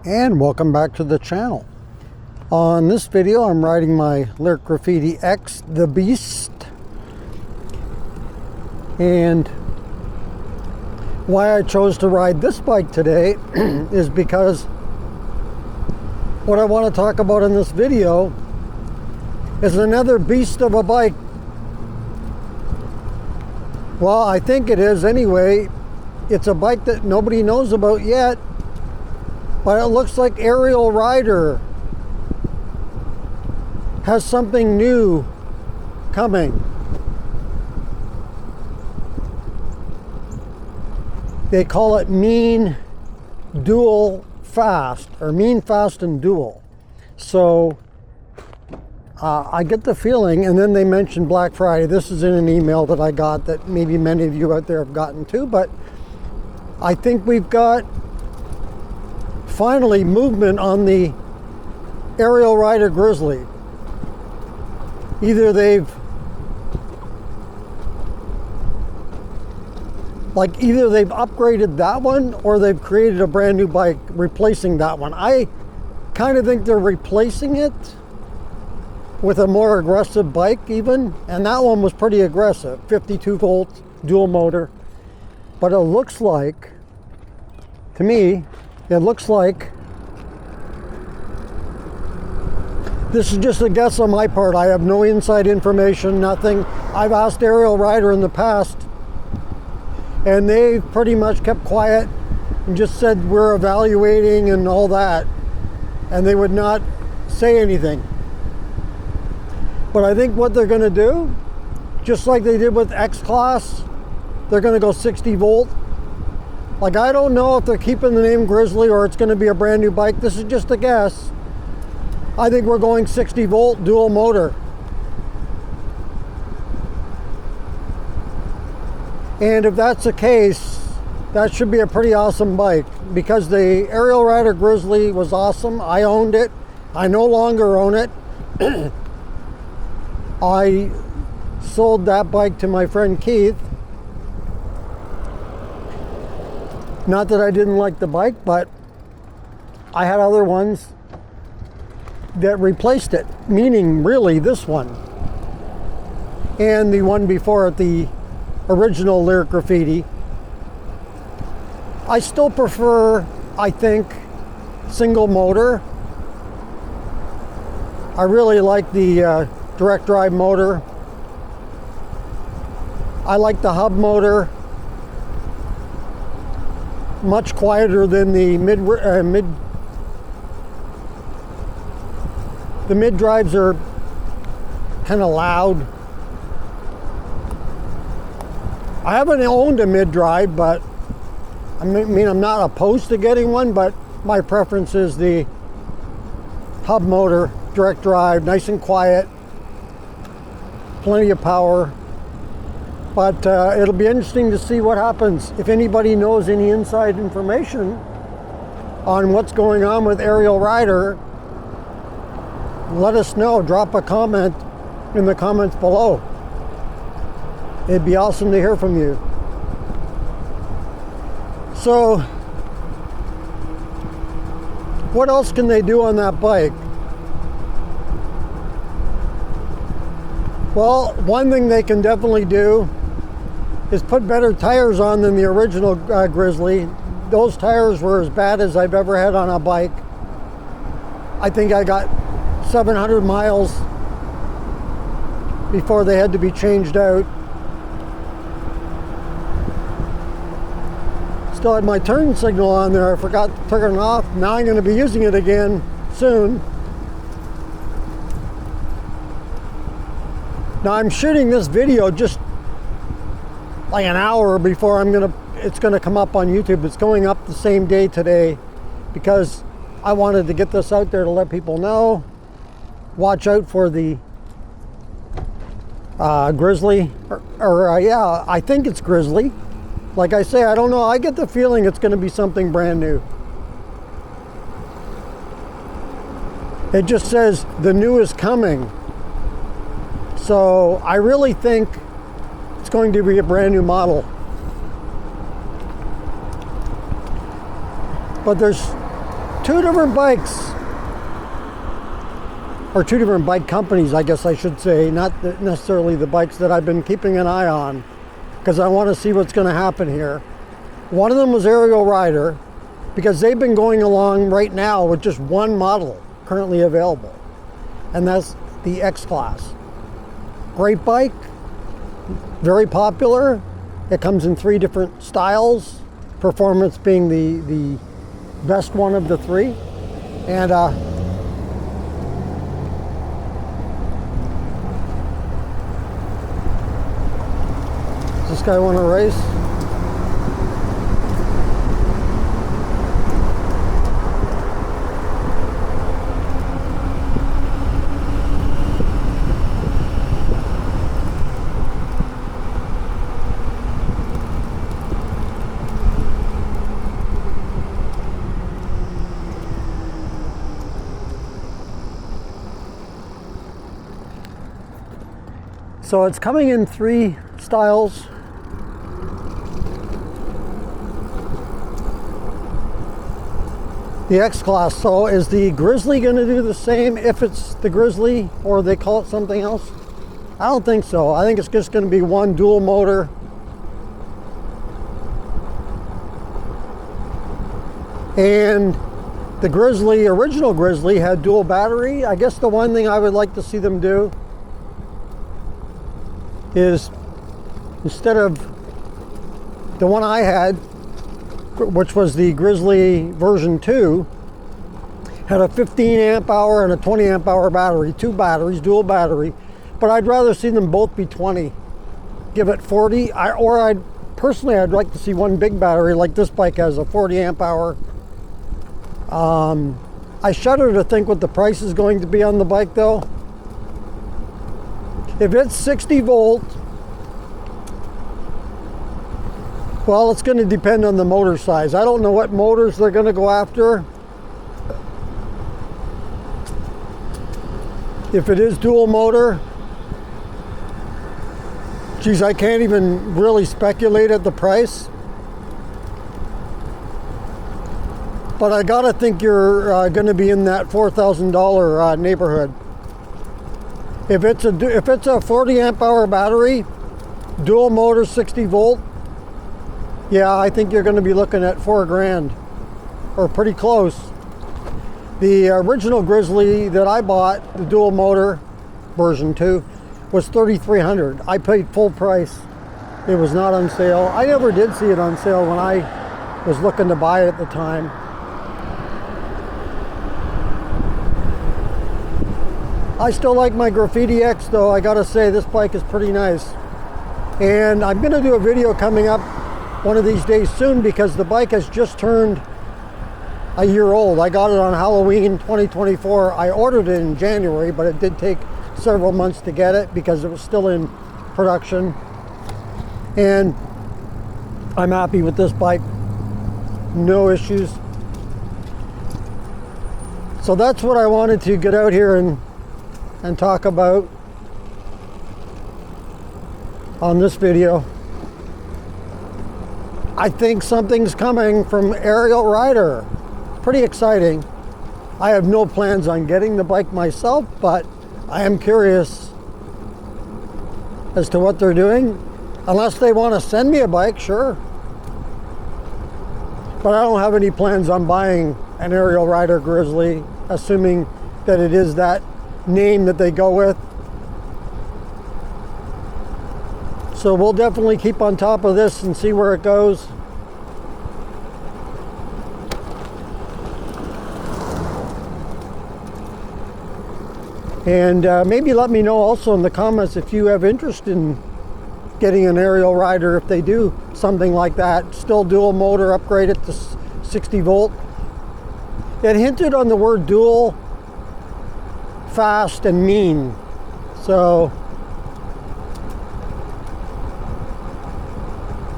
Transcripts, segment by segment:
And welcome back to the channel. On this video I'm riding my Lyric Graffiti X, the Beast. And why I chose to ride this bike today is because what I want to talk about in this video is another beast of a bike. Well, I think it is anyway. It's a bike that nobody knows about yet, but it looks like Ariel Rider has something new coming. They call it Mean Dual Fast, or Mean Fast and Dual. So I get the feeling, and then they mentioned Black Friday. This is in an email that I got that maybe many of you out there have gotten too, but I think we've got finally movement on the Ariel Rider Grizzly. Either they've upgraded that one or they've created a brand new bike replacing that one. I kind of think they're replacing it with a more aggressive bike even, and that one was pretty aggressive, 52 volt dual motor. But it looks like, to me, it looks like this is just a guess on my part. I have no inside information, nothing. I've asked Ariel Rider in the past, and they pretty much kept quiet and just said we're evaluating and all that, and they would not say anything. But I think what they're going to do, just like they did with X-Class, they're going to go 60 volt. Like, I don't know if they're keeping the name Grizzly or it's going to be a brand new bike. This is just a guess. I think we're going 60 volt dual motor. And if that's the case, that should be a pretty awesome bike, because the Ariel Rider Grizzly was awesome. I owned it. I no longer own it. I sold that bike to my friend Keith. Not that I didn't like the bike, but I had other ones that replaced it, meaning really this one and the one before it, the original Lyric Graffiti. I still prefer, I think, single motor. I really like the direct drive motor. I like the hub motor. Much quieter than the the mid drives are kind of loud. I haven't owned a mid drive, but I mean, I'm not opposed to getting one, but my preference is the hub motor, direct drive, nice and quiet, plenty of power. But it'll be interesting to see what happens. If anybody knows any inside information on what's going on with Ariel Rider, let us know. Drop a comment in the comments below. It'd be awesome to hear from you. So, what else can they do on that bike? Well, one thing they can definitely do is put better tires on than the original Grizzly. Those tires were as bad as I've ever had on a bike. I think I got 700 miles before they had to be changed out. Still had my turn signal on there. I forgot to turn it off. Now I'm going to be using it again soon. Now I'm shooting this video just like an hour before it's gonna come up on YouTube. It's going up the same day today because I wanted to get this out there to let people know. Watch out for the Grizzly, yeah, I think it's Grizzly. Like I say, I don't know. I get the feeling it's going to be something brand new. It just says the new is coming. So I really think it's going to be a brand new model. But there's two different bikes, or two different bike companies, I guess I should say, not necessarily the bikes that I've been keeping an eye on, because I want to see what's going to happen here. One of them was Ariel Rider, because they've been going along right now with just one model currently available, and that's the X Class. Great bike, very popular. It comes in 3 different styles, performance being the best one of the 3. And does this guy want to race? So it's coming in 3 styles. The X Class. So is the Grizzly going to do the same if it's the Grizzly, or they call it something else? I don't think so. I think it's just going to be one dual motor. And the Grizzly, original Grizzly, had dual battery. I guess the one thing I would like to see them do is, instead of the one I had, which was the Grizzly version 2, had a 15 amp hour and a 20 amp hour battery, 2 batteries, dual battery, but I'd rather see them both be 20. Give it 40, I'd like to see one big battery, like this bike has a 40 amp hour. I shudder to think what the price is going to be on the bike though. If it's 60 volt, well, it's going to depend on the motor size. I don't know what motors they're going to go after. If it is dual motor, geez, I can't even really speculate at the price. But I gotta think you're going to be in that $4,000 neighborhood. If it's a 40 amp hour battery, dual motor, 60 volt, yeah, I think you're going to be looking at $4 grand, or pretty close. The original Grizzly that I bought, the dual motor version 2, was $3,300. I paid full price. It was not on sale. I never did see it on sale when I was looking to buy it at the time. I still like my Graffiti X though. I gotta say, this bike is pretty nice. And I'm gonna do a video coming up one of these days soon, because the bike has just turned a year old. I got it on Halloween 2024. I ordered it in January, but it did take several months to get it because it was still in production. And I'm happy with this bike. No issues. So that's what I wanted to get out here and talk about on this video. I think something's coming from Ariel Rider. Pretty exciting. I have no plans on getting the bike myself, but I am curious as to what they're doing. Unless they want to send me a bike, sure. But I don't have any plans on buying an Ariel Rider Grizzly, assuming that it is that name that they go with. So we'll definitely keep on top of this and see where it goes. And maybe let me know also in the comments if you have interest in getting an Ariel Rider, if they do something like that. Still dual motor, upgrade it to 60 volt. It hinted on the word dual, fast, and mean. So,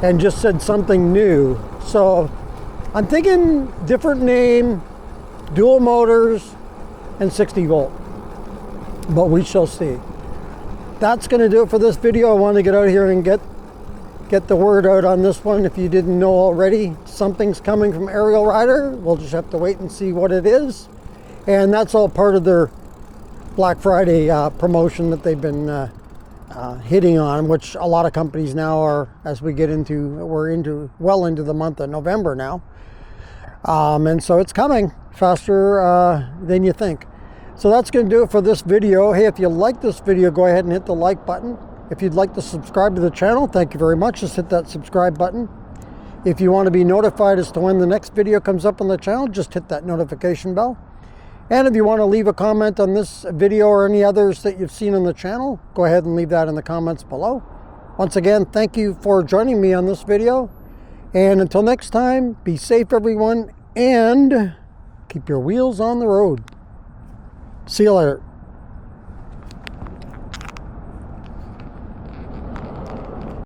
and just said something new. So I'm thinking different name, dual motors, and 60 volt. But we shall see. That's going to do it for this video. I want to get out here and get get the word out on this one. If you didn't know already, something's coming from Ariel Rider. We'll just have to wait and see what it is. And that's all part of their Black Friday promotion that they've been hitting on, which a lot of companies now are, as we get into, we're well into the month of November now. And so it's coming faster than you think. So that's going to do it for this video. Hey, if you like this video, go ahead and hit the like button. If you'd like to subscribe to the channel, thank you very much. Just hit that subscribe button. If you want to be notified as to when the next video comes up on the channel, just hit that notification bell. And if you want to leave a comment on this video or any others that you've seen on the channel, go ahead and leave that in the comments below. Once again, thank you for joining me on this video. And until next time, be safe everyone, and keep your wheels on the road. See you later.